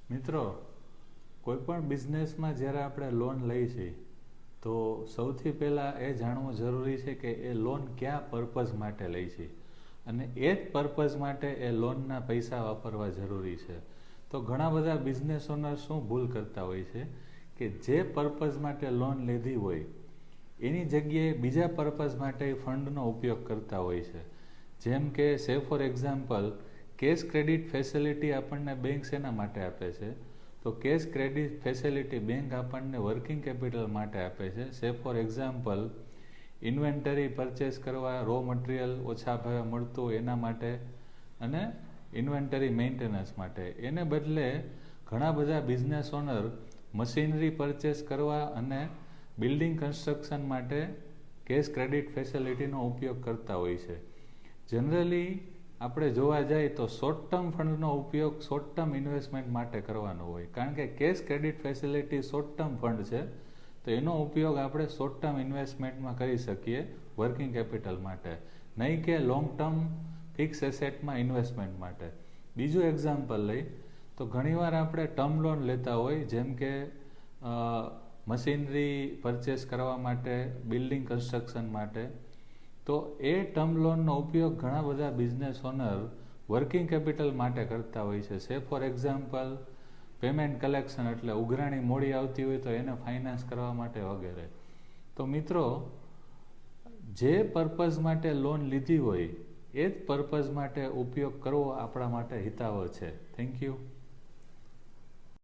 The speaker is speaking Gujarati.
મિત્રો, કોઈપણ બિઝનેસમાં જ્યારે આપણે લોન લઈએ છીએ તો સૌથી પહેલાં એ જાણવું જરૂરી છે કે એ લોન કયા પર્પઝ માટે લઈ છે અને એ જ પર્પઝ માટે એ લોનના પૈસા વાપરવા જરૂરી છે. તો ઘણા બધા બિઝનેસ ઓનર શું ભૂલ કરતા હોય છે કે જે પર્પઝ માટે લોન લીધી હોય એની જગ્યાએ બીજા પર્પઝ માટે ફંડનો ઉપયોગ કરતા હોય છે. જેમ કે સે for example, cache credit facility આપણને બેંક શેના માટે આપે છે? તો કેશ ક્રેડિટ ફેસિલિટી બેંક આપણને વર્કિંગ કેપિટલ માટે આપે છે. સે ફોર એક્ઝામ્પલ, ઇન્વેન્ટરી પરચેસ કરવા, રો મટીરિયલ ઓછા ભાવે મળતું એના માટે અને ઇન્વેન્ટરી મેન્ટેનન્સ માટે. એને બદલે ઘણા બધા બિઝનેસ ઓનર મશીનરી પરચેસ કરવા અને બિલ્ડિંગ કન્સ્ટ્રક્શન માટે કેશ ક્રેડિટ ફેસિલિટીનો ઉપયોગ કરતા હોય છે. જનરલી આપણે જોવા જઈએ તો શોર્ટ ટર્મ ફંડનો ઉપયોગ શોર્ટ ટર્મ ઇન્વેસ્ટમેન્ટ માટે કરવાનો હોય, કારણ કે cache credit facility short term fund છે, તો એનો ઉપયોગ આપણે શોર્ટ ટર્મ ઇન્વેસ્ટમેન્ટમાં કરી શકીએ વર્કિંગ કેપિટલ માટે, નહીં કે લોંગ ટર્મ ફિક્સ એસેટમાં ઇન્વેસ્ટમેન્ટ માટે. બીજું એક્ઝામ્પલ લઈ તો ઘણીવાર આપણે ટર્મ લોન લેતા હોય, જેમ કે મશીનરી પરચેસ કરવા માટે, બિલ્ડિંગ કન્સ્ટ્રક્શન માટે. તો એ ટર્મ લોનનો ઉપયોગ ઘણા બધા બિઝનેસ ઓનર વર્કિંગ કેપિટલ માટે કરતા હોય છે. સે ફોર એક્ઝામ્પલ, પેમેન્ટ કલેક્શન એટલે ઉઘરાણી મોડી આવતી હોય તો એને ફાઇનાન્સ કરવા માટે વગેરે. તો મિત્રો, જે પર્પઝ માટે લોન લીધી હોય એ જ પર્પઝ માટે ઉપયોગ કરવો આપણા માટે હિતાવહ છે. Thank you.